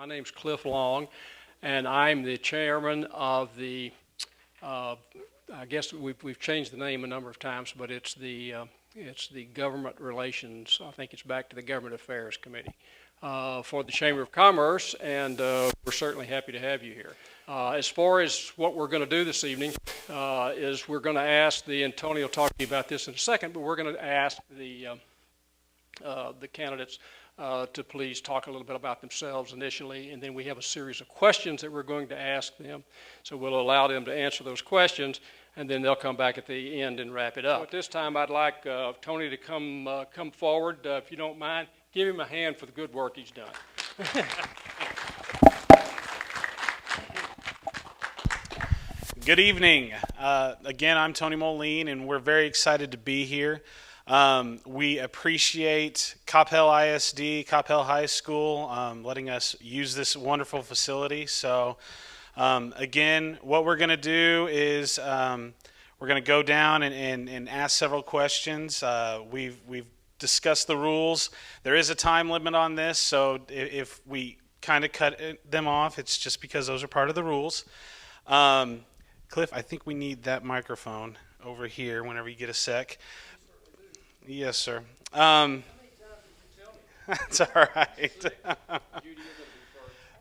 My name's Cliff Long, and I'm the chairman of the, I guess we've changed the name a number of times, but it's the Government Relations, I think it's back to the Government Affairs Committee for the Chamber of Commerce, and we're certainly happy to have you here. As far as what we're going to do this evening is we're going to ask and Tony will talk to you about this in a second, but we're going to ask the candidates to please talk a little bit about themselves initially, and then we have a series of questions that we're going to ask them. So we'll allow them to answer those questions, and then they'll come back at the end and wrap it up. So at this time, I'd like Tony to come forward, if you don't mind. Give him a hand for the good work he's done. Good evening. Again, I'm Tony Moline, and we're very excited to be here. We appreciate Coppell ISD, Coppell High School, letting us use this wonderful facility. So, again, what we're going to do is we're going to go down and ask several questions. We've discussed the rules. There is a time limit on this, so if we kind of cut them off, it's just because those are part of the rules. Cliff, I think we need that microphone over here whenever you get a sec. Yes, sir. That's all right.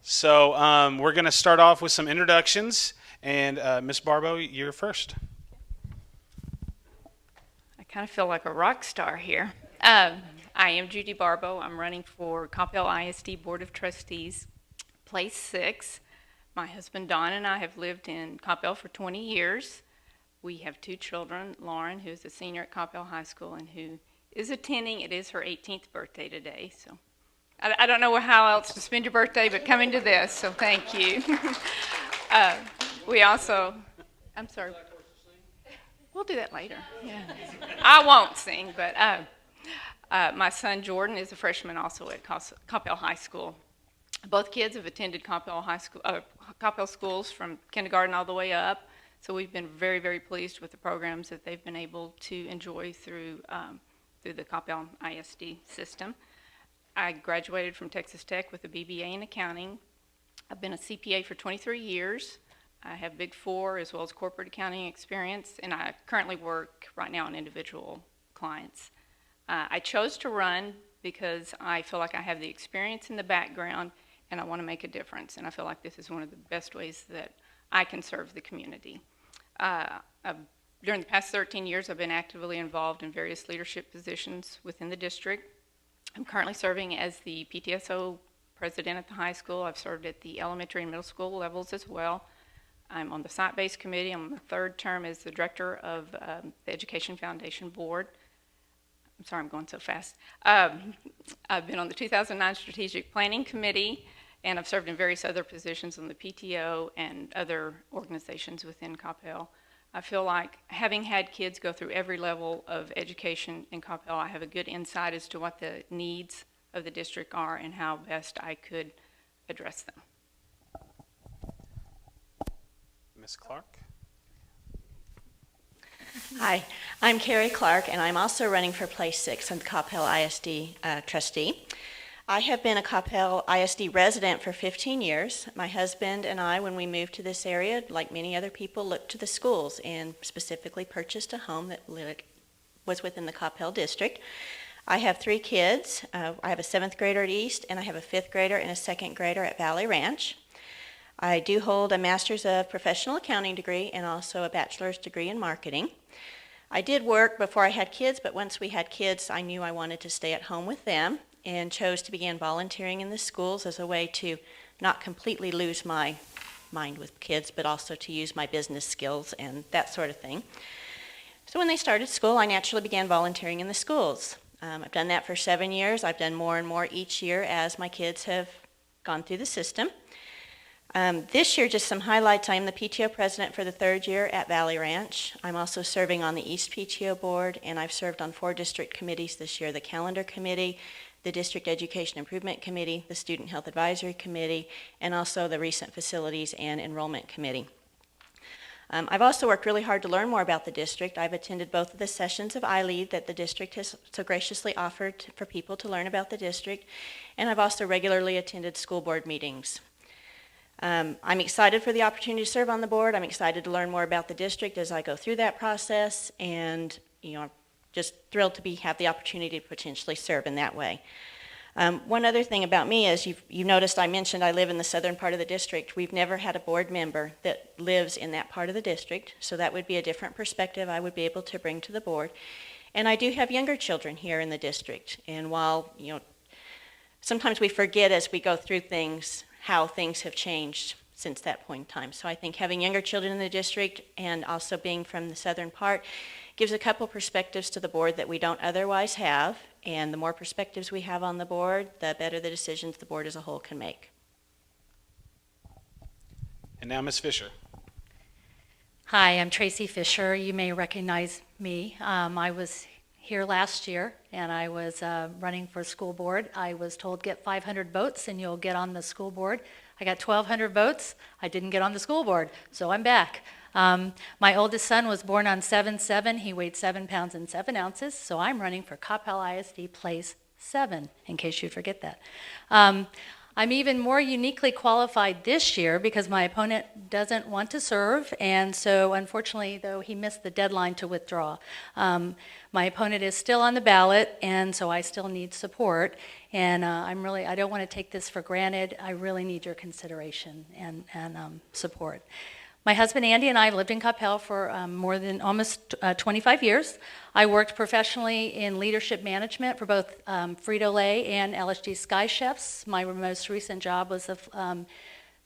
So we're going to start off with some introductions, and Ms. Barbo, you're first. I kind of feel like a rock star here. I am Judy Barbo. I'm running for Coppell ISD Board of Trustees, Place 6. My husband Don and I have lived in Coppell for 20 years. We have 2 children, Lauren, who's a senior at Coppell High School and who is attending. It is her 18th birthday today, so I don't know how else to spend your birthday but coming to this, so thank you. We also, I'm sorry, we'll do that later. Yeah. I won't sing, but my son Jordan is a freshman also at Coppell High School. Both kids have attended Coppell High School, Coppell schools from kindergarten all the way up. So we've been very, very pleased with the programs that they've been able to enjoy through the Coppell ISD system. I graduated from Texas Tech with a BBA in accounting. I've been a CPA for 23 years. I have Big Four as well as corporate accounting experience, and I currently work right now on individual clients. I chose to run because I feel like I have the experience and the background, and I want to make a difference, and I feel like this is one of the best ways that I can serve the community. During the past 13 years, I've been actively involved in various leadership positions within the district. I'm currently serving as the PTSO president at the high school. I've served at the elementary and middle school levels as well. I'm on the site-based committee. I'm on the 3rd term as the director of the Education Foundation Board. I'm sorry, I'm going so fast. I've been on the 2009 Strategic Planning Committee, and I've served in various other positions on the PTO and other organizations within Coppell. I feel like having had kids go through every level of education in Coppell, I have a good insight as to what the needs of the district are and how best I could address them. Ms. Clark? Hi, I'm Carrie Clark, and I'm also running for Place 6. I'm the Coppell ISD trustee. I have been a Coppell ISD resident for 15 years. My husband and I, when we moved to this area, like many other people, looked to the schools and specifically purchased a home that was within the Coppell district. I have 3 kids. I have a 7th grader at East, and I have a 5th grader and a 2nd grader at Valley Ranch. I do hold a Master's of Professional Accounting degree and also a bachelor's degree in marketing. I did work before I had kids, but once we had kids, I knew I wanted to stay at home with them and chose to begin volunteering in the schools as a way to not completely lose my mind with kids, but also to use my business skills and that sort of thing. So when they started school, I naturally began volunteering in the schools. I've done that for 7 years. I've done more and more each year as my kids have gone through the system. This year, just some highlights. I am the PTO president for the 3rd year at Valley Ranch. I'm also serving on the East PTO board, and I've served on 4 district committees this year: the Calendar Committee, the District Education Improvement Committee, the Student Health Advisory Committee, and also the Recent Facilities and Enrollment Committee. I've also worked really hard to learn more about the district. I've attended both of the sessions of iLead that the district has so graciously offered for people to learn about the district, and I've also regularly attended school board meetings. I'm excited for the opportunity to serve on the board. I'm excited to learn more about the district as I go through that process, and I'm just thrilled to have the opportunity to potentially serve in that way. One other thing about me is you noticed I mentioned I live in the southern part of the district. We've never had a board member that lives in that part of the district, so that would be a different perspective I would be able to bring to the board. And I do have younger children here in the district, and while sometimes we forget as we go through things how things have changed since that point in time. So I think having younger children in the district and also being from the southern part gives a couple perspectives to the board that we don't otherwise have, and the more perspectives we have on the board, the better the decisions the board as a whole can make. And now Ms. Fisher. Hi, I'm Tracy Fisher. You may recognize me. I was here last year, and I was running for school board. I was told get 500 votes and you'll get on the school board. I got 1,200 votes. I didn't get on the school board, so I'm back. My oldest son was born on 7/7. He weighed 7 pounds and 7 ounces, so I'm running for Coppell ISD Place 7, in case you forget that. I'm even more uniquely qualified this year because my opponent doesn't want to serve, and so unfortunately, though, he missed the deadline to withdraw. My opponent is still on the ballot, and so I still need support, and I don't want to take this for granted. I really need your consideration and support. My husband Andy and I lived in Coppell for more than almost 25 years. I worked professionally in leadership management for both Frito-Lay and LSG Sky Chefs. My most recent job was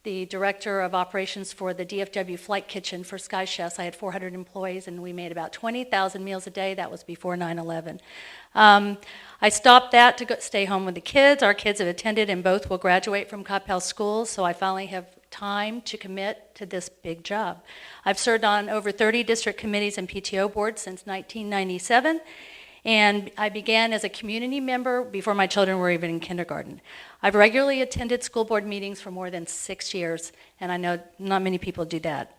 the director of operations for the DFW Flight Kitchen for Sky Chefs. I had 400 employees, and we made about 20,000 meals a day. That was before 9/11. I stopped that to stay home with the kids. Our kids have attended, and both will graduate from Coppell schools, so I finally have time to commit to this big job. I've served on over 30 district committees and PTO boards since 1997, and I began as a community member before my children were even in kindergarten. I've regularly attended school board meetings for more than 6 years, and I know not many people do that.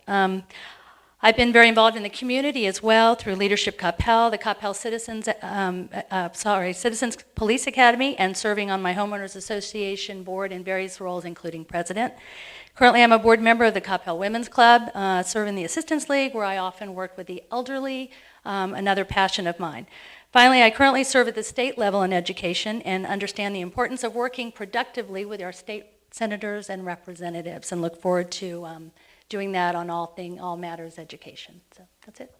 I've been very involved in the community as well through Leadership Coppell, the Coppell Citizens Police Academy, and serving on my Homeowners Association board in various roles, including president. Currently, I'm a board member of the Coppell Women's Club, serve in the Assistance League, where I often work with the elderly, another passion of mine. Finally, I currently serve at the state level in education and understand the importance of working productively with our state senators and representatives, and look forward to doing that on all matters education. So that's it.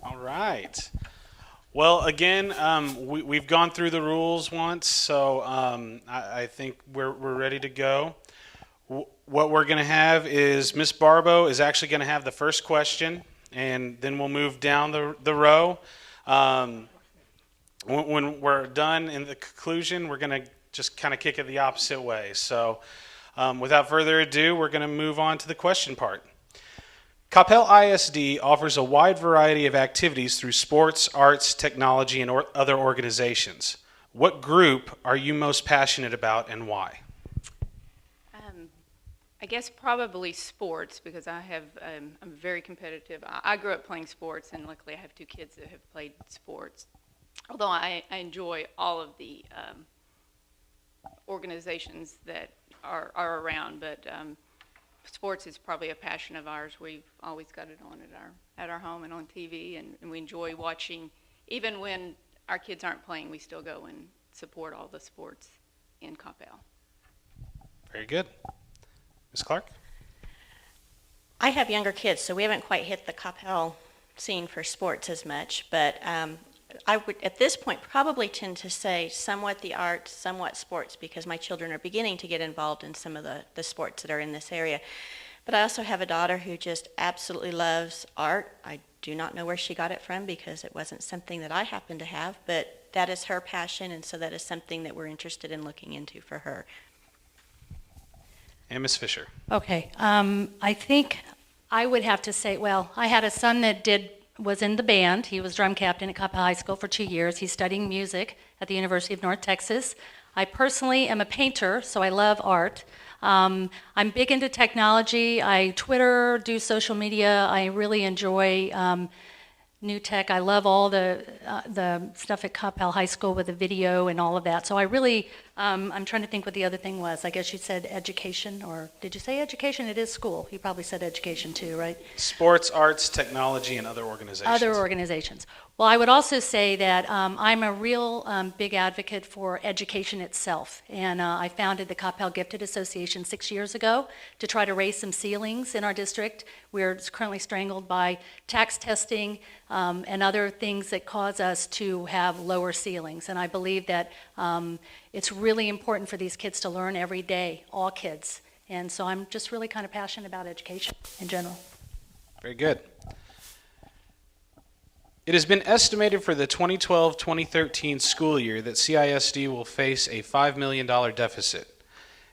All right. Well, again, we've gone through the rules once, so I think we're ready to go. What we're going to have is Ms. Barbo is actually going to have the first question, and then we'll move down the row. When we're done in the conclusion, we're going to just kind of kick it the opposite way. So without further ado, we're going to move on to the question part. Coppell ISD offers a wide variety of activities through sports, arts, technology, and other organizations. What group are you most passionate about and why? I guess probably sports, because I'm very competitive. I grew up playing sports, and luckily I have 2 kids that have played sports. Although I enjoy all of the organizations that are around, but sports is probably a passion of ours. We've always got it on at our home and on TV, and we enjoy watching. Even when our kids aren't playing, we still go and support all the sports in Coppell. Very good. Ms. Clark? I have younger kids, so we haven't quite hit the Coppell scene for sports as much, but I would, at this point, probably tend to say somewhat the arts, somewhat sports, because my children are beginning to get involved in some of the sports that are in this area. But I also have a daughter who just absolutely loves art. I do not know where she got it from, because it wasn't something that I happen to have, but that is her passion, and so that is something that we're interested in looking into for her. And Ms. Fisher? Okay, I think I would have to say, well, I had a son that was in the band. He was drum captain at Coppell High School for 2 years. He's studying music at the University of North Texas. I personally am a painter, so I love art. I'm big into technology. I Twitter, do social media. I really enjoy new tech. I love all the stuff at Coppell High School with the video and all of that. So I really, I'm trying to think what the other thing was. I guess you said education, or did you say education? It is school. You probably said education too, right? Sports, arts, technology, and other organizations. Other organizations. Well, I would also say that I'm a real big advocate for education itself. And I founded the Coppell Gifted Association 6 years ago to try to raise some ceilings in our district. We're currently strangled by tax testing and other things that cause us to have lower ceilings. And I believe that it's really important for these kids to learn every day, all kids. And so I'm just really kind of passionate about education in general. Very good. It has been estimated for the 2012-2013 school year that CISD will face a $5 million deficit.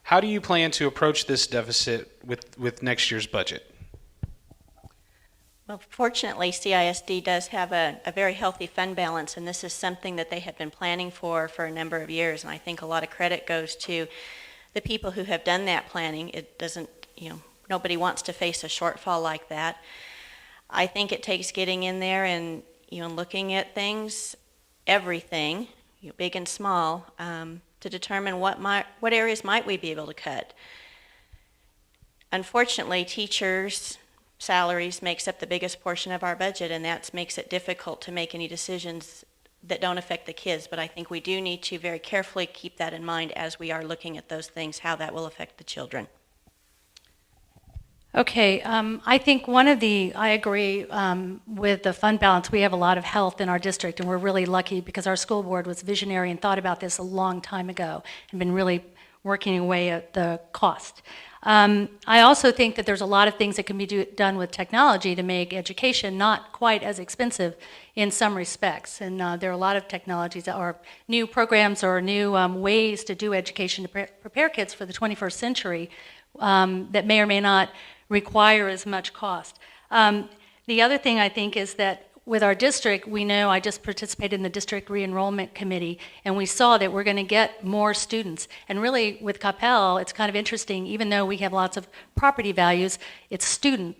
How do you plan to approach this deficit with next year's budget? Well, fortunately, CISD does have a very healthy fund balance, and this is something that they have been planning for a number of years, and I think a lot of credit goes to the people who have done that planning. It doesn't, nobody wants to face a shortfall like that. I think it takes getting in there and looking at things, everything, big and small, to determine what areas might we be able to cut. Unfortunately, teachers' salaries makes up the biggest portion of our budget, and that makes it difficult to make any decisions that don't affect the kids. But I think we do need to very carefully keep that in mind as we are looking at those things, how that will affect the children. Okay, I think I agree with the fund balance. We have a lot of health in our district, and we're really lucky because our school board was visionary and thought about this a long time ago and been really working away at the cost. I also think that there's a lot of things that can be done with technology to make education not quite as expensive in some respects. And there are a lot of technologies that are new programs or new ways to do education to prepare kids for the 21st century that may or may not require as much cost. The other thing I think is that with our district, we know I just participated in the district re-enrollment committee, and we saw that we're going to get more students. And really, with Coppell, it's kind of interesting, even though we have lots of property values, it's student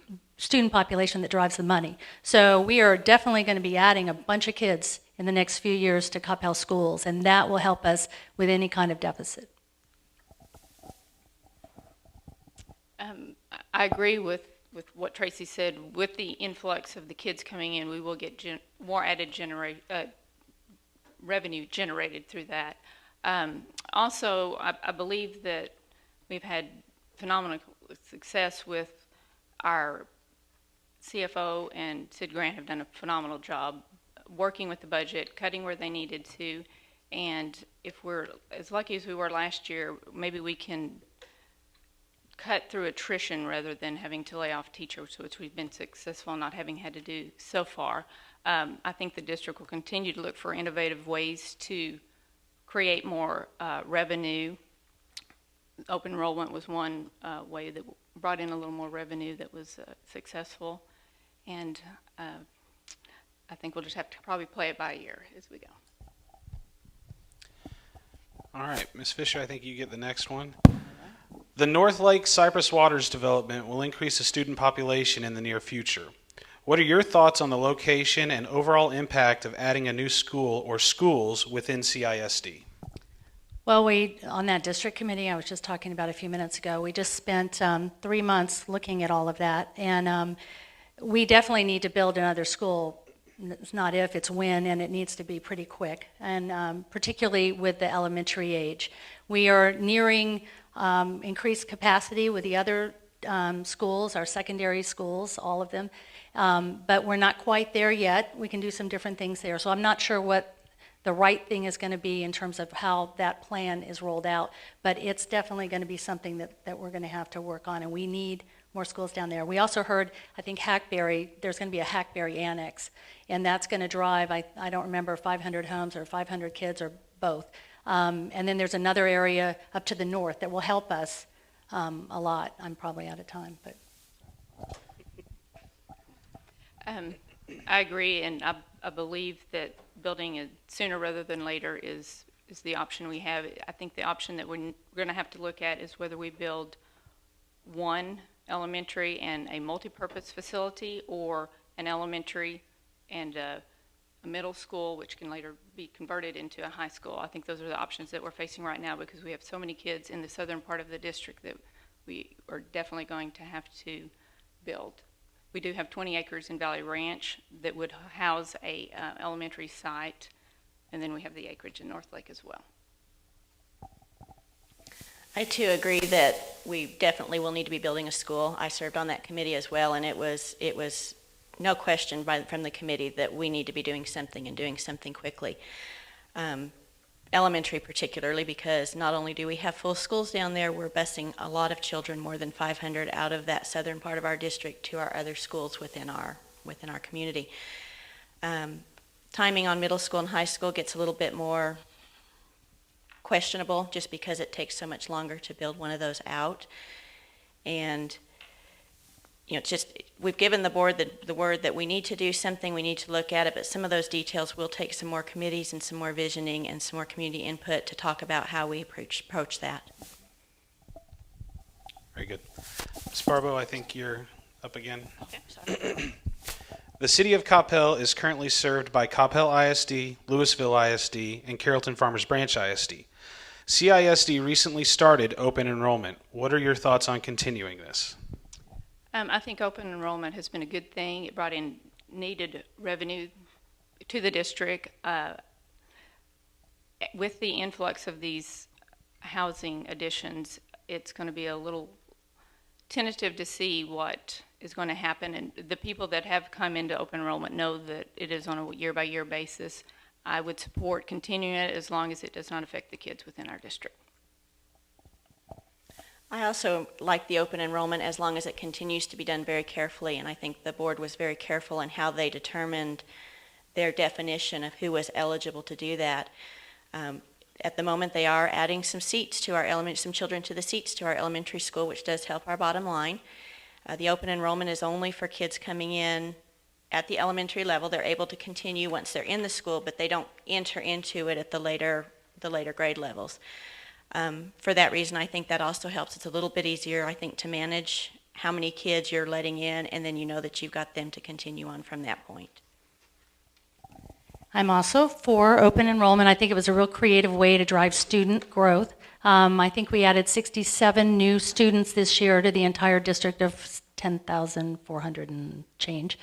population that drives the money. So we are definitely going to be adding a bunch of kids in the next few years to Coppell schools, and that will help us with any kind of deficit. I agree with what Tracy said. With the influx of the kids coming in, we will get more added revenue generated through that. Also, I believe that we've had phenomenal success with our CFO, and Sid Grant have done a phenomenal job working with the budget, cutting where they needed to, and if we're as lucky as we were last year, maybe we can cut through attrition rather than having to lay off teachers, which we've been successful in not having had to do so far. I think the district will continue to look for innovative ways to create more revenue. Open enrollment was one way that brought in a little more revenue that was successful, and I think we'll just have to probably play it by ear as we go. All right, Ms. Fisher, I think you get the next one. The North Lake Cypress Waters development will increase the student population in the near future. What are your thoughts on the location and overall impact of adding a new school or schools within CISD? Well, on that district committee I was just talking about a few minutes ago, we just spent 3 months looking at all of that, and we definitely need to build another school. It's not if, it's when, and it needs to be pretty quick, and particularly with the elementary age. We are nearing increased capacity with the other schools, our secondary schools, all of them, but we're not quite there yet. We can do some different things there, so I'm not sure what the right thing is going to be in terms of how that plan is rolled out, but it's definitely going to be something that we're going to have to work on, and we need more schools down there. We also heard, I think Hackberry, there's going to be a Hackberry annex, and that's going to drive, I don't remember, 500 homes or 500 kids or both. And then there's another area up to the north that will help us a lot. I'm probably out of time, but. I agree, and I believe that building it sooner rather than later is is the option we have. I think the option that we're going to have to look at is whether we build one elementary and a multipurpose facility, or an elementary and a middle school, which can later be converted into a high school. I think those are the options that we're facing right now, because we have so many kids in the southern part of the district that we are definitely going to have to build. We do have 20 acres in Valley Ranch that would house a elementary site, and then we have the acreage in North Lake as well. I too agree that we definitely will need to be building a school. I served on that committee as well, and it was no question from the committee that we need to be doing something, and doing something quickly. Elementary particularly, because not only do we have full schools down there, we're busing a lot of children, more than 500 out of that southern part of our district, to our other schools within our community. Timing on middle school and high school gets a little bit more questionable, just because it takes so much longer to build one of those out. And it's just, we've given the board the word that we need to do something, we need to look at it, but some of those details will take some more committees and some more visioning and some more community input to talk about how we approach that. Very good. Ms. Barbo, I think you're up again. Okay, sorry. The city of Coppell is currently served by Coppell ISD, Louisville ISD, and Carrollton Farmers Branch ISD. CISD recently started open enrollment. What are your thoughts on continuing this? I think open enrollment has been a good thing. It brought in needed revenue to the district. With the influx of these housing additions, it's going to be a little tentative to see what is going to happen. And the people that have come into open enrollment know that it is on a year-by-year basis. I would support continuing it as long as it does not affect the kids within our district. I also like the open enrollment as long as it continues to be done very carefully, and I think the board was very careful in how they determined their definition of who was eligible to do that. At the moment, they are adding some children to the seats to our elementary school, which does help our bottom line. The open enrollment is only for kids coming in at the elementary level. They're able to continue once they're in the school, but they don't enter into it at the later grade levels. For that reason, I think that also helps. It's a little bit easier, I think, to manage how many kids you're letting in, and then you know that you've got them to continue on from that point. I'm also for open enrollment. I think it was a real creative way to drive student growth. I think we added 67 new students this year to the entire district of 10,400 and change.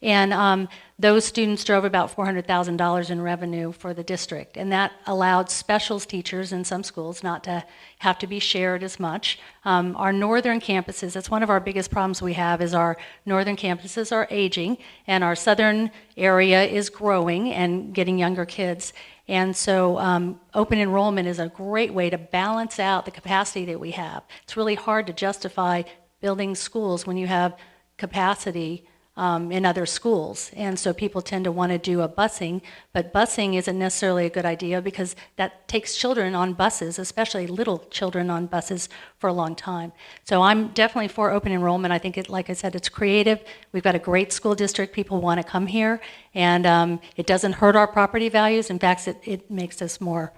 And those students drove about $400,000 in revenue for the district. And that allowed specials teachers in some schools not to have to be shared as much. Our northern campuses, that's one of our biggest problems we have, is our northern campuses are aging, and our southern area is growing and getting younger kids. And so open enrollment is a great way to balance out the capacity that we have. It's really hard to justify building schools when you have capacity in other schools. And so people tend to want to do a busing, but busing isn't necessarily a good idea because that takes children on buses, especially little children on buses, for a long time. So I'm definitely for open enrollment. I think, like I said, it's creative. We've got a great school district. People want to come here, and it doesn't hurt our property values. In fact, it makes us more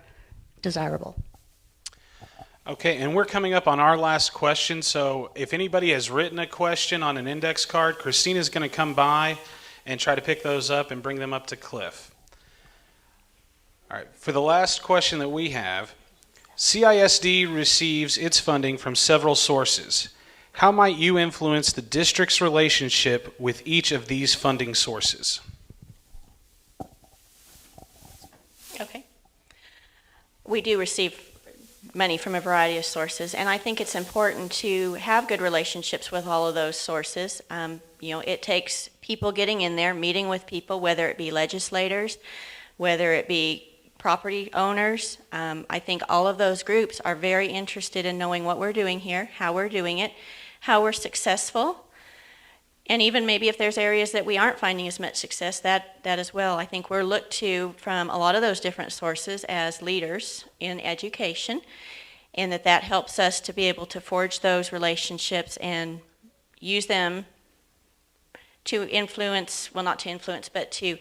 desirable. Okay, and we're coming up on our last question, so if anybody has written a question on an index card, Christina's going to come by and try to pick those up and bring them up to Cliff. All right, for the last question that we have, CISD receives its funding from several sources. How might you influence the district's relationship with each of these funding sources? Okay. We do receive money from a variety of sources, and I think it's important to have good relationships with all of those sources. It takes people getting in there, meeting with people, whether it be legislators, whether it be property owners. I think all of those groups are very interested in knowing what we're doing here, how we're doing it, how we're successful, and even maybe if there's areas that we aren't finding as much success, that as well. I think we're looked to from a lot of those different sources as leaders in education, and that helps us to be able to forge those relationships and use them to influence, well, not to influence, but to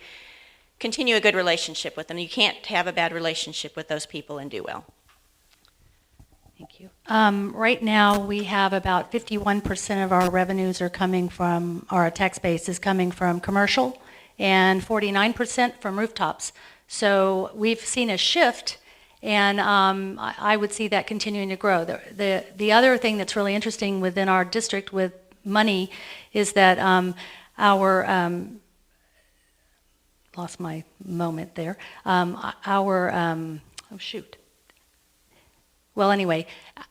continue a good relationship with them. You can't have a bad relationship with those people and do well. Thank you. Right now, we have about 51% of our revenues are coming from, our tax base is coming from commercial, and 49% from rooftops. So we've seen a shift, and I would see that continuing to grow. The other thing that's really interesting within our district with money is that lost my moment there. Well, anyway,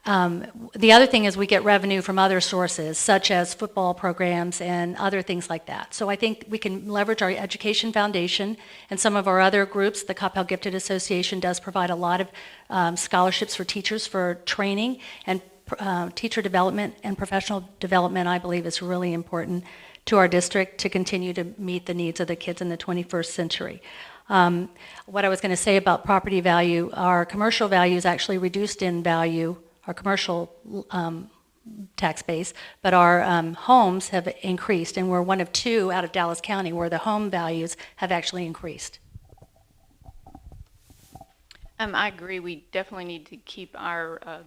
the other thing is we get revenue from other sources, such as football programs and other things like that. So I think we can leverage our education foundation and some of our other groups. The Coppell Gifted Association does provide a lot of scholarships for teachers for training, and teacher development and professional development, I believe, is really important to our district to continue to meet the needs of the kids in the 21st century. What I was going to say about property value, our commercial value is actually reduced in value, our commercial tax base, but our homes have increased, and we're one of two out of Dallas County where the home values have actually increased. I agree. We definitely need to keep our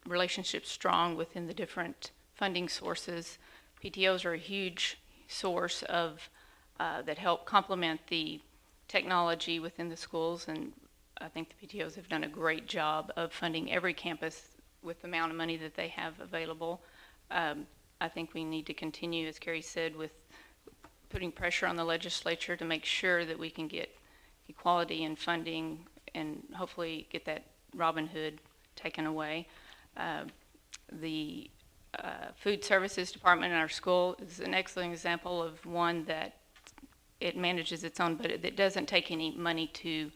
relationships strong within the different funding sources. PTOs are a huge source of that help complement the technology within the schools, and I think the PTOs have done a great job of funding every campus with the amount of money that they have available. I think we need to continue, as Carrie said, with putting pressure on the legislature to make sure that we can get equality in funding and hopefully get that Robin Hood taken away. The food services department in our school is an excellent example of one that it manages its own, but it doesn't take any money to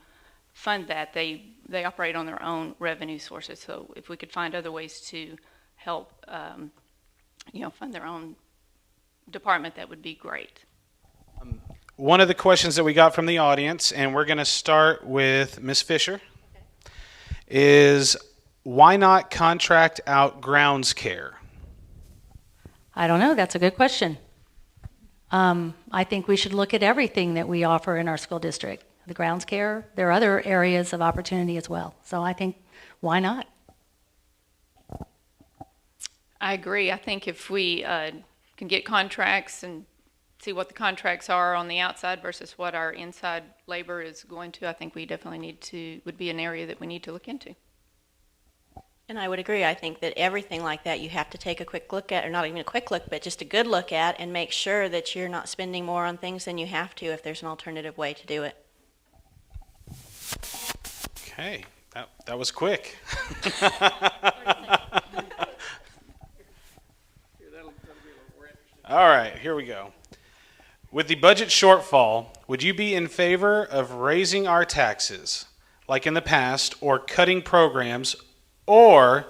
fund that. They operate on their own revenue sources. So if we could find other ways to help, fund their own department, that would be great. One of the questions that we got from the audience, and we're going to start with Ms. Fisher, is why not contract out grounds care? I don't know. That's a good question. I think we should look at everything that we offer in our school district. The grounds care, there are other areas of opportunity as well. So I think, why not? I agree. I think if we can get contracts and see what the contracts are on the outside versus what our inside labor is going to, I think we definitely would be an area that we need to look into. And I would agree. I think that everything like that you have to take a quick look at, or not even a quick look, but just a good look at, and make sure that you're not spending more on things than you have to if there's an alternative way to do it. Okay, that was quick. All right, here we go. With the budget shortfall, would you be in favor of raising our taxes, like in the past, or cutting programs, or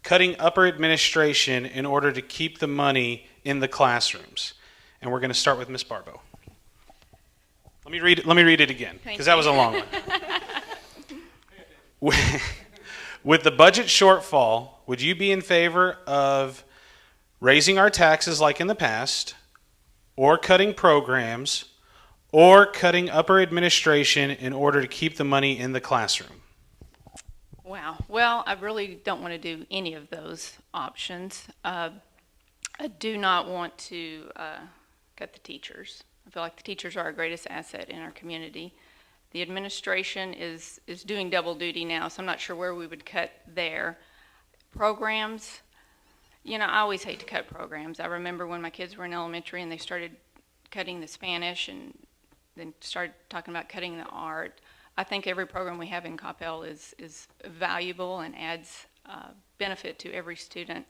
cutting upper administration in order to keep the money in the classrooms? And we're going to start with Ms. Barbo. Let me read it again, because that was a long one. With the budget shortfall, would you be in favor of raising our taxes like in the past, or cutting programs, or cutting upper administration in order to keep the money in the classroom? Wow. Well, I really don't want to do any of those options. I do not want to cut the teachers. I feel like the teachers are our greatest asset in our community. The administration is doing double duty now, so I'm not sure where we would cut there. Programs, I always hate to cut programs. I remember when my kids were in elementary and they started cutting the Spanish and then started talking about cutting the art. I think every program we have in Coppell is valuable and adds benefit to every student.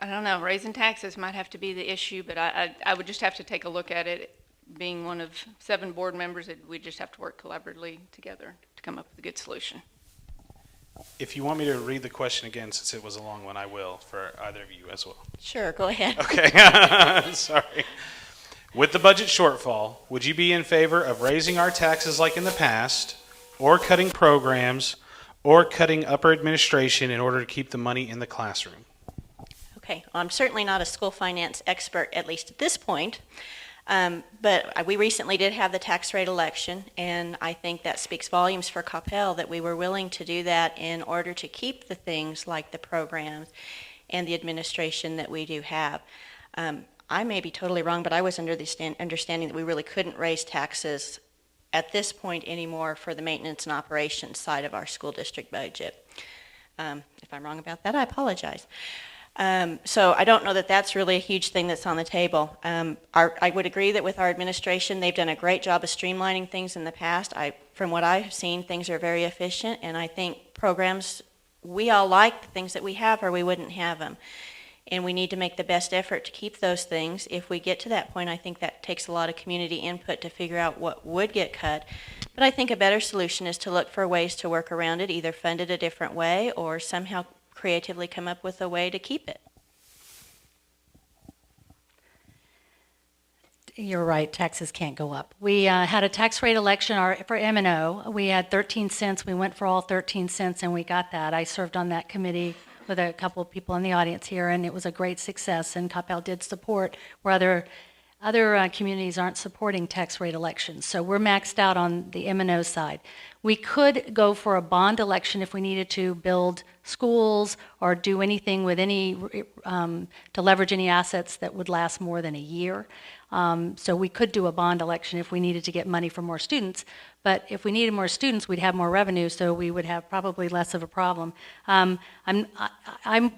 I don't know, raising taxes might have to be the issue, but I would just have to take a look at it. Being one of 7 board members, we just have to work collaboratively together to come up with a good solution. If you want me to read the question again, since it was a long one, I will for either of you as well. Sure, go ahead. Okay, sorry. With the budget shortfall, would you be in favor of raising our taxes like in the past, or cutting programs, or cutting upper administration in order to keep the money in the classroom? Okay, well, I'm certainly not a school finance expert, at least at this point. But we recently did have the tax rate election, and I think that speaks volumes for Coppell that we were willing to do that in order to keep the things like the programs and the administration that we do have. I may be totally wrong, but I was under the understanding that we really couldn't raise taxes at this point anymore for the maintenance and operations side of our school district budget. If I'm wrong about that, I apologize. So I don't know that that's really a huge thing that's on the table. I would agree that with our administration, they've done a great job of streamlining things in the past. From what I've seen, things are very efficient, and I think programs, we all like the things that we have or we wouldn't have them. And we need to make the best effort to keep those things. If we get to that point, I think that takes a lot of community input to figure out what would get cut. But I think a better solution is to look for ways to work around it, either fund it a different way or somehow creatively come up with a way to keep it. You're right, taxes can't go up. We had a tax rate election for M&O. We had 13 cents. We went for all 13 cents, and we got that. I served on that committee with a couple of people in the audience here, and it was a great success, and Coppell did support where other communities aren't supporting tax rate elections. So we're maxed out on the M&O side. We could go for a bond election if we needed to build schools or do anything with to leverage any assets that would last more than a year. So we could do a bond election if we needed to get money for more students. But if we needed more students, we'd have more revenue, so we would have probably less of a problem. I'm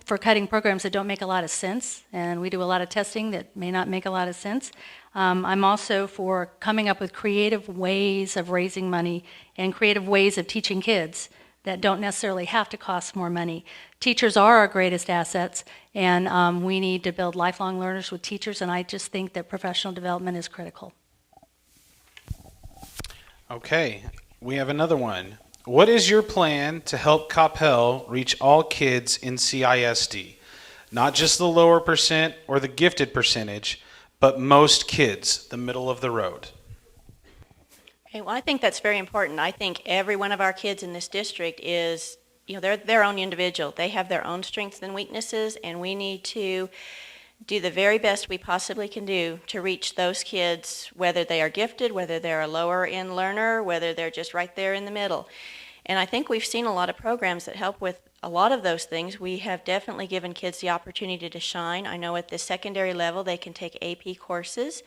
for cutting programs that don't make a lot of sense, and we do a lot of testing that may not make a lot of sense. I'm also for coming up with creative ways of raising money and creative ways of teaching kids that don't necessarily have to cost more money. Teachers are our greatest assets, and we need to build lifelong learners with teachers, and I just think that professional development is critical. Okay, we have another one. What is your plan to help Coppell reach all kids in CISD? Not just the lower percent or the gifted percentage, but most kids, the middle of the road. Okay, well, I think that's very important. I think every one of our kids in this district is, they're their own individual. They have their own strengths and weaknesses, and we need to do the very best we possibly can do to reach those kids, whether they are gifted, whether they're a lower end learner, whether they're just right there in the middle. And I think we've seen a lot of programs that help with a lot of those things. We have definitely given kids the opportunity to shine. I know at the secondary level they can take AP courses,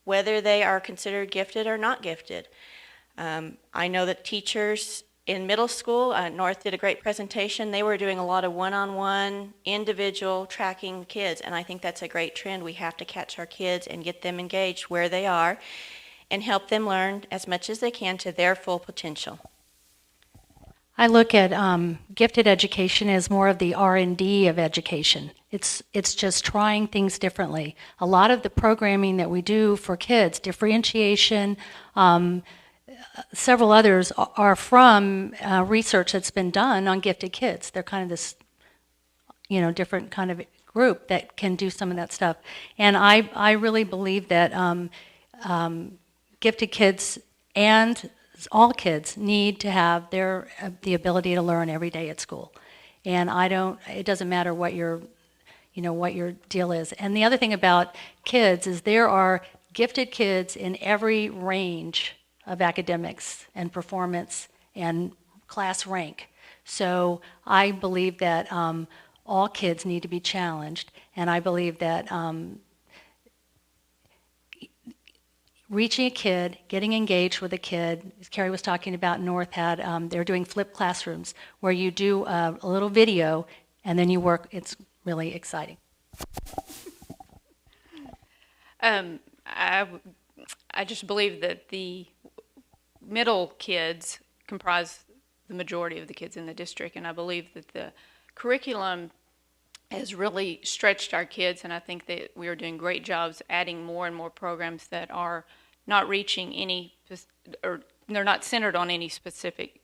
whether they are considered gifted or not gifted. I know that teachers in middle school, North did a great presentation. They were doing a lot of one-on-one, individual tracking kids, and I think that's a great trend. We have to catch our kids and get them engaged where they are and help them learn as much as they can to their full potential. I look at gifted education as more of the R&D of education. It's just trying things differently. A lot of the programming that we do for kids, differentiation, several others are from research that's been done on gifted kids. They're kind of this, different kind of group that can do some of that stuff. And I really believe that gifted kids and all kids need to have the ability to learn every day at school. And it doesn't matter what your deal is. And the other thing about kids is there are gifted kids in every range of academics and performance and class rank. So I believe that all kids need to be challenged, and I believe that reaching a kid, getting engaged with a kid, as Carrie was talking about, North had, they're doing flipped classrooms where you do a little video and then you work. It's really exciting. I just believe that the middle kids comprise the majority of the kids in the district, and I believe that the curriculum has really stretched our kids, and I think that we are doing great jobs adding more and more programs that are not reaching or they're not centered on any specific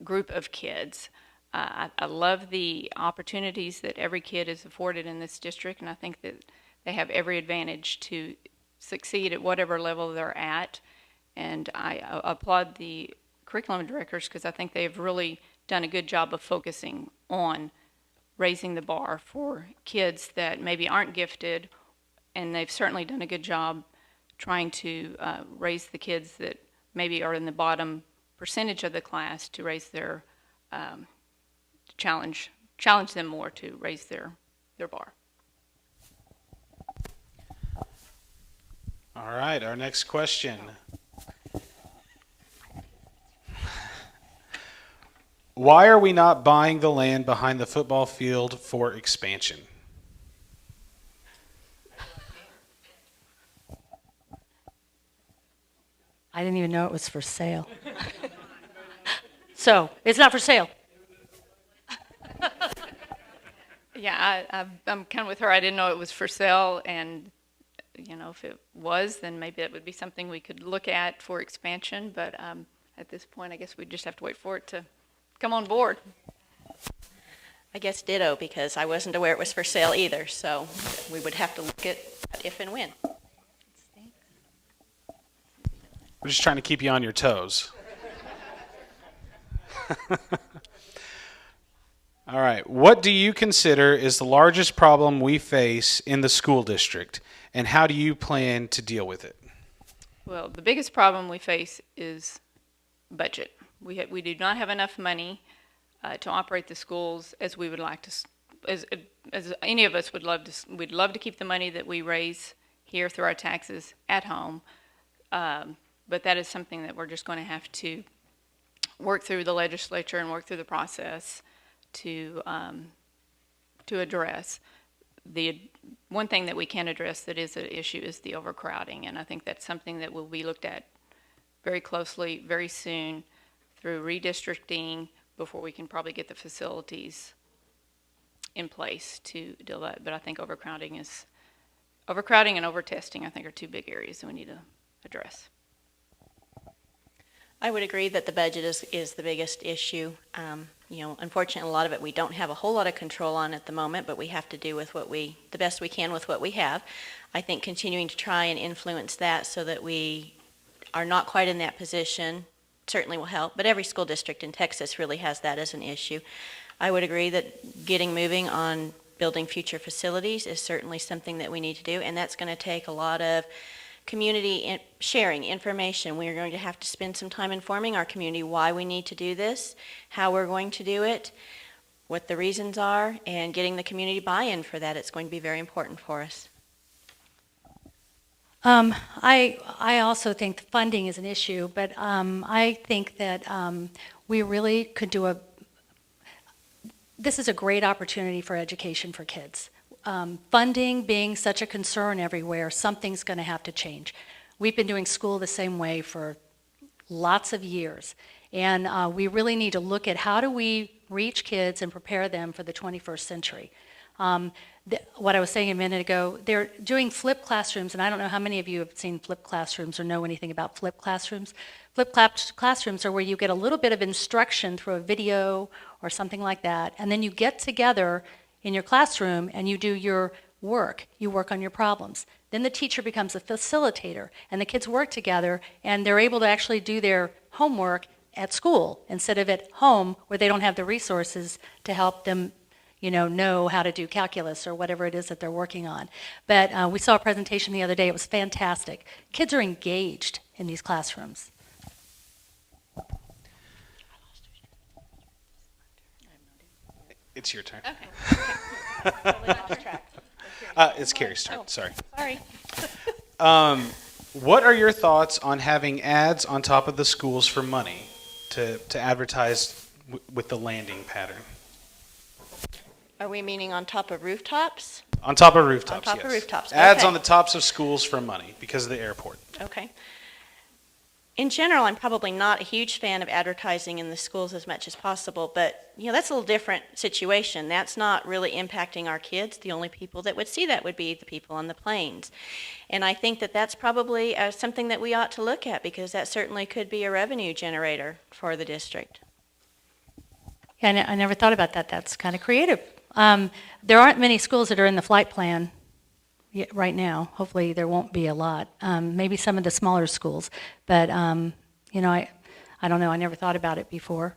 group of kids. I love the opportunities that every kid is afforded in this district, and I think that they have every advantage to succeed at whatever level they're at. And I applaud the curriculum directors because I think they've really done a good job of focusing on raising the bar for kids that maybe aren't gifted, and they've certainly done a good job trying to raise the kids that maybe are in the bottom percentage of the class to raise their challenge them more to raise their bar. All right, our next question. Why are we not buying the land behind the football field for expansion? I didn't even know it was for sale. So, it's not for sale. Yeah, I'm kind of with her. I didn't know it was for sale, and if it was, then maybe that would be something we could look at for expansion. But at this point, I guess we just have to wait for it to come on board. I guess ditto, because I wasn't aware it was for sale either, so we would have to look at if and when. We're just trying to keep you on your toes. All right. What do you consider is the largest problem we face in the school district, and how do you plan to deal with it? Well, the biggest problem we face is budget. We do not have enough money to operate the schools as we would like to, as any of us would love to. We'd love to keep the money that we raise here through our taxes at home, but that is something that we're just going to have to work through the legislature and work through the process to address. The one thing that we can address that is an issue is the overcrowding, and I think that's something that will be looked at very closely very soon through redistricting before we can probably get the facilities in place to deal with that. But I think overcrowding and overtesting, I think, are two big areas that we need to address. I would agree that the budget is the biggest issue. Unfortunately, a lot of it we don't have a whole lot of control on at the moment, but we have to do with the best we can with what we have. I think continuing to try and influence that so that we are not quite in that position certainly will help, but every school district in Texas really has that as an issue. I would agree that getting moving on building future facilities is certainly something that we need to do, and that's going to take a lot of community sharing information. We are going to have to spend some time informing our community why we need to do this, how we're going to do it, what the reasons are, and getting the community buy-in for that. It's going to be very important for us. I also think the funding is an issue, but I think that we really could do this is a great opportunity for education for kids. Funding being such a concern everywhere, something's going to have to change. We've been doing school the same way for lots of years, and we really need to look at how do we reach kids and prepare them for the 21st century. What I was saying a minute ago, they're doing flipped classrooms, and I don't know how many of you have seen flipped classrooms or know anything about flipped classrooms. Flipped classrooms are where you get a little bit of instruction through a video or something like that, and then you get together in your classroom and you do your work. You work on your problems. Then the teacher becomes a facilitator, and the kids work together, and they're able to actually do their homework at school instead of at home where they don't have the resources to help them know how to do calculus or whatever it is that they're working on. But we saw a presentation the other day. It was fantastic. Kids are engaged in these classrooms. It's your turn. Okay. It's Carrie's turn. Sorry. Sorry. What are your thoughts on having ads on top of the schools for money to advertise with the landing pattern? Are we meaning on top of rooftops? On top of rooftops, On top of yes. rooftops, Ads okay. on the tops of schools for money because of the airport. Okay. In general, I'm probably not a huge fan of advertising in the schools as much as possible, but that's a little different situation. That's not really impacting our kids. The only people that would see that would be the people on the planes. And I think that that's probably something that we ought to look at, because that certainly could be a revenue generator for the district. Yeah, I never thought about that. That's kind of creative. There aren't many schools that are in the flight plan right now. Hopefully there won't be a lot. Maybe some of the smaller schools. But, I don't know. I never thought about it before.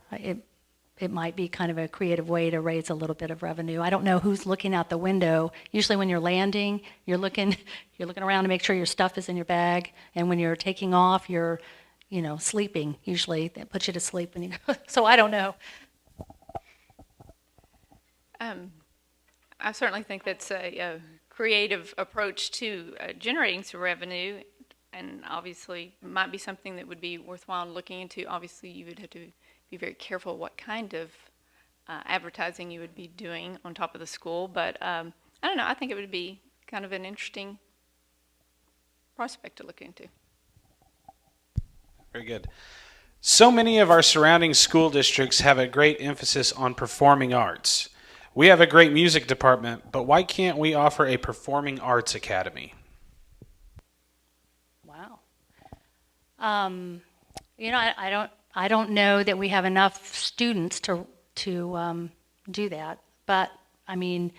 it might be kind of a creative way to raise a little bit of revenue. I don't know who's looking out the window. Usually when you're landing, you're looking around to make sure your stuff is in your bag, and when you're taking off, you're, sleeping. Usually that puts you to sleep when you go. So I don't know. I certainly think that's a creative approach to generating some revenue, and obviously might be something that would be worthwhile looking into. Obviously, you would have to be very careful what kind of advertising you would be doing on top of the school, but I don't know. I think it would be kind of an interesting prospect to look into. Very good. So many of our surrounding school districts have a great emphasis on performing arts. We have a great music department, but why can't we offer a performing arts academy? Wow. I don't know that we have enough students to do that, but I mean,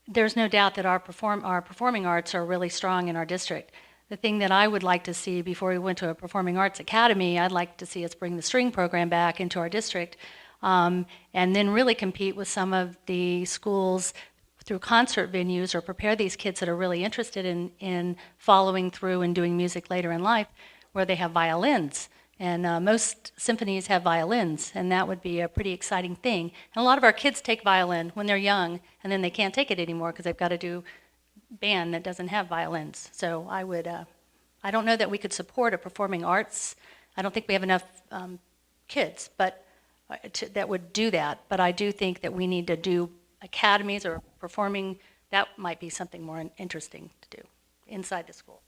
there's no doubt that our performing arts are really strong in our district. The thing that I would like to see before we went to a performing arts academy, I'd like to see us bring the string program back into our district, and then really compete with some of the schools through concert venues, or prepare these kids that are really interested in following through and doing music later in life, where they have violins. And most symphonies have violins, and that would be a pretty exciting thing. And a lot of our kids take violin when they're young, and then they can't take it anymore because they've got to do band that doesn't have violins. So I don't know that we could support a performing arts. I don't think we have enough kids, but that would do that. But I do think that we need to do academies or performing. That might be something more interesting to do inside the school.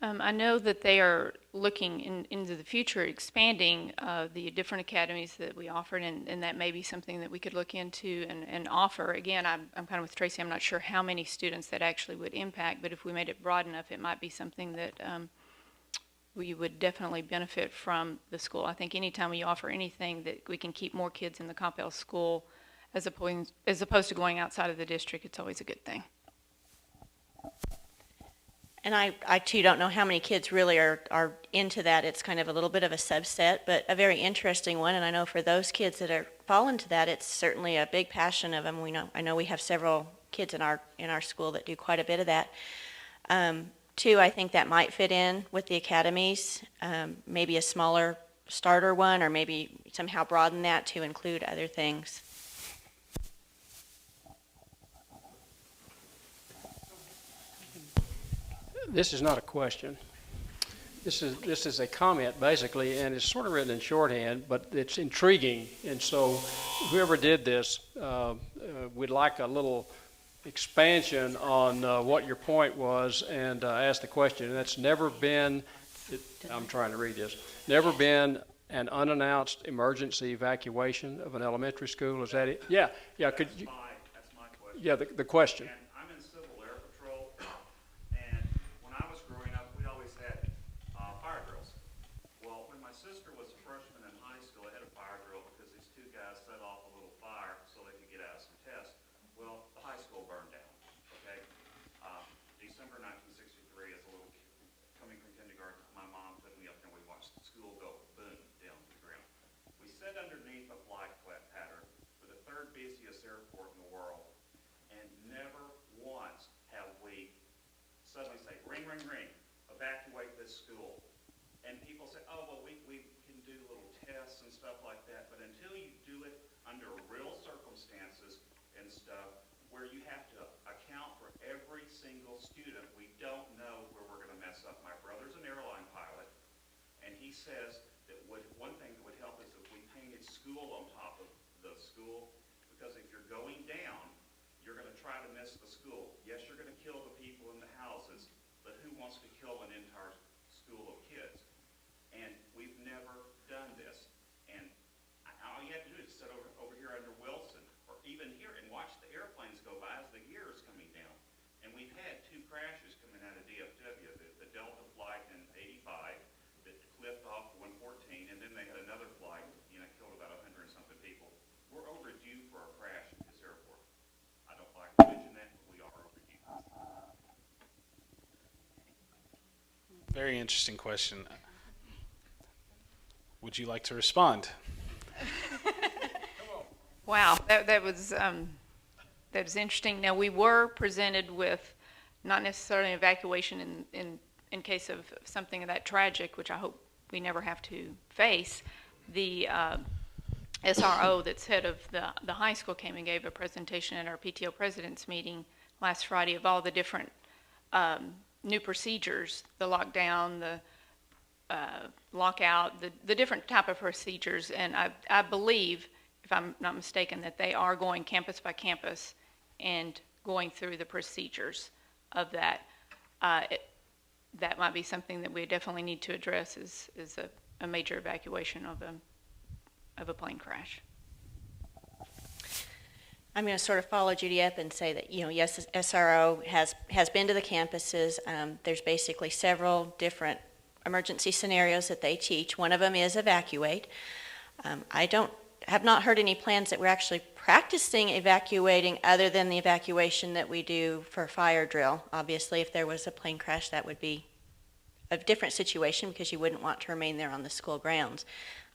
I know that they are looking into the future, expanding the different academies that we offer, and that may be something that we could look into and offer. Again, I'm kind of with Tracy. I'm not sure how many students that actually would impact, but if we made it broad enough, it might be something that we would definitely benefit from the school. I think anytime we offer anything that we can keep more kids in the Coppell school as opposed to going outside of the district, it's always a good thing. And I too don't know how many kids really are into that. It's kind of a little bit of a subset, but a very interesting one. And I know for those kids that fall into that, it's certainly a big passion of them. I know we have several kids in our school that do quite a bit of that. Two, I think that might fit in with the academies, maybe a smaller starter one, or maybe somehow broaden that to include other things. This is not a question. This is a comment, basically, and it's sort of written in shorthand, but it's intriguing. And so whoever did this, we'd like a little expansion on what your point was, and ask the question. And that's never been, I'm trying to read this, never been an unannounced emergency evacuation of an elementary school. Is that it? Yeah. Could you? That's my question. Yeah, the question. And I'm in Civil Air Patrol, and when I was growing up, we always had fire drills. Well, when my sister was a freshman in high school, I had a fire drill because these two guys set off a little fire so they could get out of some tests. Well, the high school burned down, okay? December 1963, as a little kid, coming from kindergarten, my mom took me up there and we watched the school go boom down to the ground. We sat underneath a flight pattern with the third busiest airport in the world, and never once have we suddenly say, ring, ring, ring, evacuate this school. And people say, oh, well, we can do little tests and stuff like that, but until you do it under real circumstances and stuff, where you have to account for every single student, we don't know where we're going to mess up. My brother's an airline pilot, and he says that one thing that would help is if we painted school on top of the school, because if you're going down, you're going to try to miss the school. Yes, you're going to kill the people in the houses, but who wants to kill an entire school of kids? And we've never done this. And all you have to do is sit over here under Wilson, or even here, and watch the airplanes go by as the gear is coming down. And we've had two crashes coming out of DFW, the Delta flight in '85 that clipped off 114, and then they had another flight, killed about 100 and something people. We're overdue for a crash at this airport. I don't like to mention that, but we are overdue. Very interesting question. would you like to respond? Wow, that was interesting. Now, we were presented with not necessarily an evacuation in case of something of that tragic, which I hope we never have to face. The SRO that's head of the high school came and gave a presentation at our PTO president's meeting last Friday of all the different new procedures, the lockdown, the lockout, the different type of procedures. And I believe, if I'm not mistaken, that they are going campus by campus and going through the procedures of that. That might be something that we definitely need to address is a major evacuation of a plane crash. I'm going to sort of follow Judy up and say that, yes, SRO has been to the campuses. There's basically several different emergency scenarios that they teach. One of them is evacuate. I have not heard any plans that we're actually practicing evacuating other than the evacuation that we do for fire drill. Obviously, if there was a plane crash, that would be a different situation because you wouldn't want to remain there on the school grounds.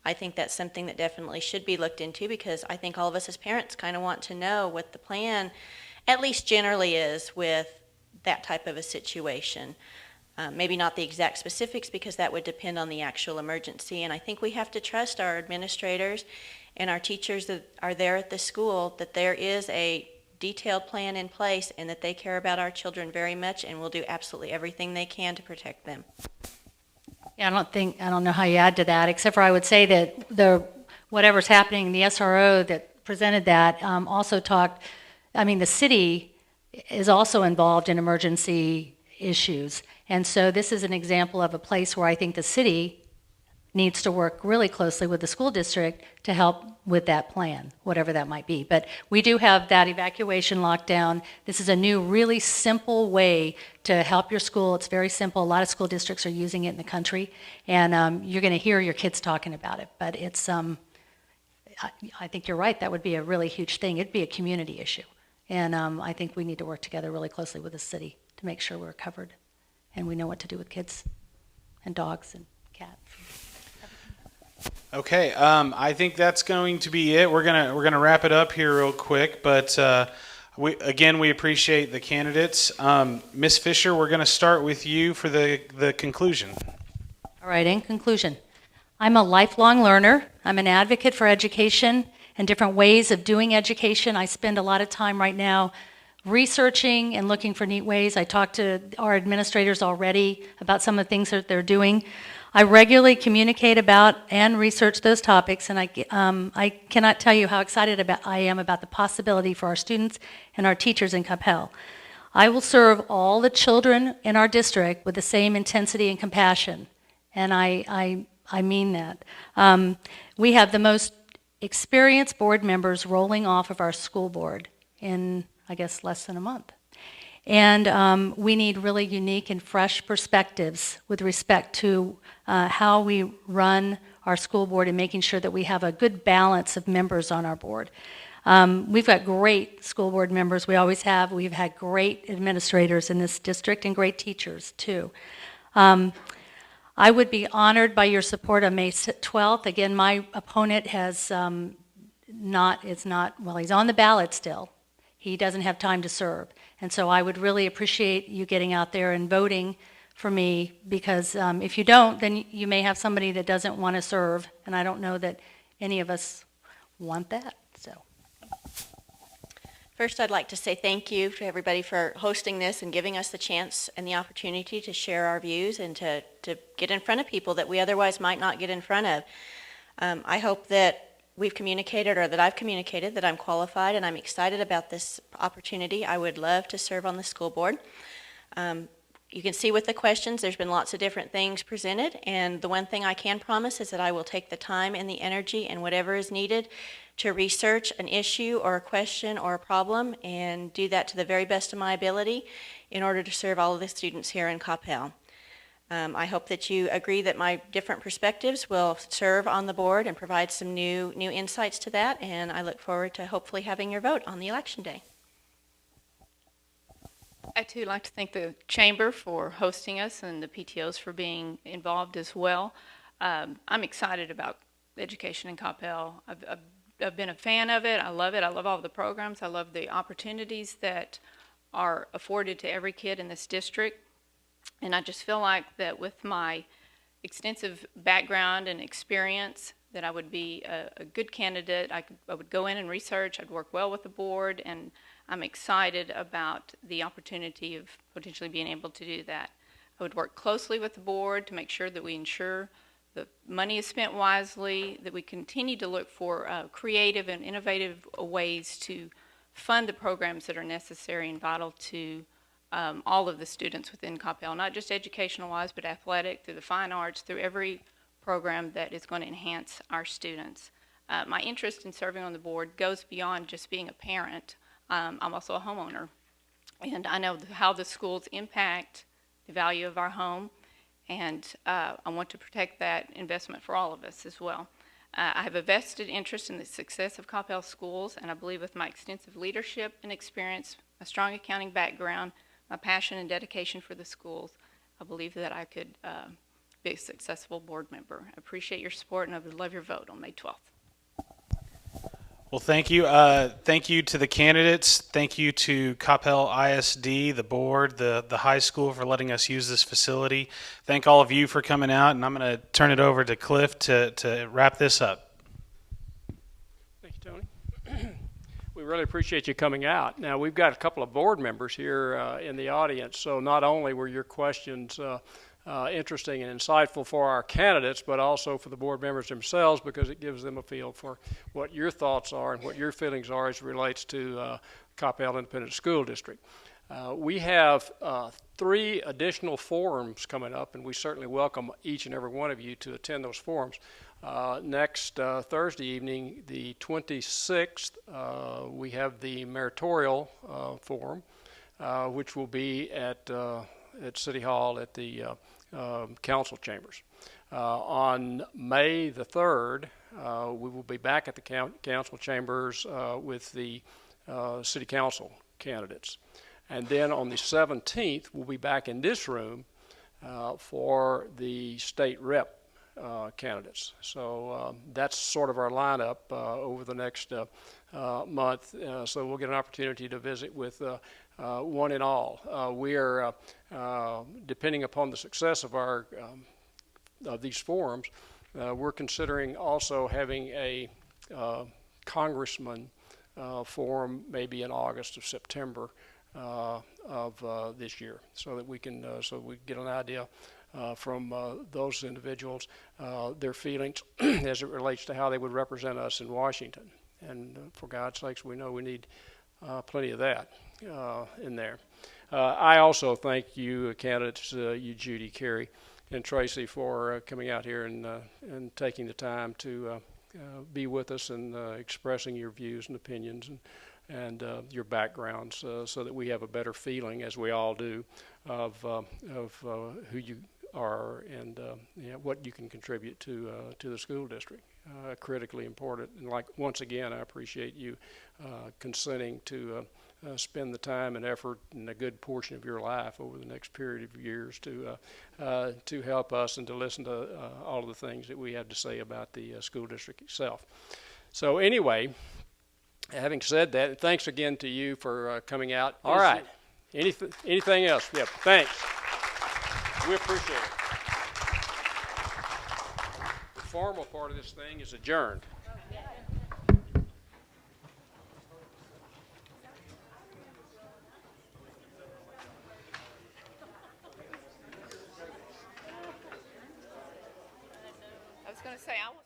I think that's something that definitely should be looked into because I think all of us as parents kind of want to know what the plan, at least generally, is with that type of a situation. Maybe not the exact specifics because that would depend on the actual emergency. And I think we have to trust our administrators and our teachers that are there at the school that there is a detailed plan in place and that they care about our children very much and will do absolutely everything they can to protect them. Yeah, I don't know how you add to that, except for I would say that whatever's happening, the SRO that presented that also talked, the city is also involved in emergency issues. And so this is an example of a place where I think the city needs to work really closely with the school district to help with that plan, whatever that might be. But we do have that evacuation lockdown. This is a new, really simple way to help your school. It's very simple. A lot of school districts are using it in the country, and you're going to hear your kids talking about it. But it's, I think you're right. That would be a really huge thing. It'd be a community issue. And I think we need to work together really closely with the city to make sure we're covered and we know what to do with kids and dogs and cats. Okay, I think that's going to be it. We're gonna wrap it up here real quick, but we appreciate the candidates. Ms. Fisher, we're gonna start with you for the conclusion. All right, in conclusion, I'm a lifelong learner. I'm an advocate for education and different ways of doing education. I spend a lot of time right now researching and looking for neat ways. I talked to our administrators already about some of the things that they're doing. I regularly communicate about and research those topics, and I cannot tell you how excited I am about the possibility for our students and our teachers in Coppell. I will serve all the children in our district with the same intensity and compassion, and I mean that. We have the most experienced board members rolling off of our school board in, I guess, less than a month. And we need really unique and fresh perspectives with respect to how we run our school board and making sure that we have a good balance of members on our board. We've got great school board members. We always have. We've had great administrators in this district and great teachers, too. I would be honored by your support on May 12th. Again, my opponent he's on the ballot still. He doesn't have time to serve. And so I would really appreciate you getting out there and voting for me because if you don't, then you may have somebody that doesn't want to serve, and I don't know that any of us want that. So, first, I'd like to say thank you to everybody for hosting this and giving us the chance and the opportunity to share our views and to get in front of people that we otherwise might not get in front of. I hope that we've communicated or that I've communicated that I'm qualified and I'm excited about this opportunity. I would love to serve on the school board. You can see with the questions there's been lots of different things presented, and the one thing I can promise is that I will take the time and the energy and whatever is needed to research an issue or a question or a problem and do that to the very best of my ability in order to serve all of the students here in Coppell. I hope that you agree that my different perspectives will serve on the board and provide some new insights to that, and I look forward to hopefully having your vote on the election day. I too like to thank the Chamber for hosting us and the PTOs for being involved as well. I'm excited about education in Coppell. I've been a fan of it. I love it. I love all the programs. I love the opportunities that are afforded to every kid in this district. And I just feel like that with my extensive background and experience, that I would be a good candidate. I would go in and research. I'd work well with the board, and I'm excited about the opportunity of potentially being able to do that. I would work closely with the board to make sure that we ensure the money is spent wisely, that we continue to look for creative and innovative ways to fund the programs that are necessary and vital to all of the students within Coppell, not just educational-wise, but athletic, through the fine arts, through every program that is going to enhance our students. My interest in serving on the board goes beyond just being a parent. I'm also a homeowner, and I know how the schools impact the value of our home, and I want to protect that investment for all of us as well. I have a vested interest in the success of Coppell schools, and I believe with my extensive leadership and experience, a strong accounting background, my passion and dedication for the schools, I believe that I could be a successful board member. I appreciate your support, and I would love your vote on May 12th. Well, thank you. Thank you to the candidates. Thank you to Coppell ISD, the board, the high school for letting us use this facility. Thank all of you for coming out, and I'm going to turn it over to Cliff to wrap this up. Thank you, Tony. We really appreciate you coming out. Now, we've got a couple of board members here in the audience, so not only were your questions interesting and insightful for our candidates, but also for the board members themselves, because it gives them a feel for what your thoughts are and what your feelings are as it relates to Coppell Independent School District. We have 3 additional forums coming up, and we certainly welcome each and every one of you to attend those forums. Next Thursday evening, the 26th, we have the Meritorial Forum, which will be at City Hall at the council chambers. On May the 3rd, we will be back at the council chambers with the city council candidates. And then on the 17th, we'll be back in this room for the state rep candidates. So that's sort of our lineup over the next month. So we'll get an opportunity to visit with one and all. We are, depending upon the success of our of these forums, we're considering also having a congressman forum maybe in August or September of this year, so that we can get an idea from those individuals, their feelings as it relates to how they would represent us in Washington. And for God's sakes, we know we need plenty of that in there. I also thank you, candidates, you, Judy, Carrie, and Tracy, for coming out here and taking the time to be with us and expressing your views and opinions and your backgrounds, so that we have a better feeling, as we all do, of who you are and what you can contribute to the school district. Critically important. And once again, I appreciate you consenting to spend the time and effort and a good portion of your life over the next period of years to help us and to listen to all of the things that we have to say about the school district itself. So anyway, having said that, thanks again to you for coming out. All right. Anything else? Yep. Thanks. We appreciate it. The formal part of this thing is adjourned. I was going to say, I was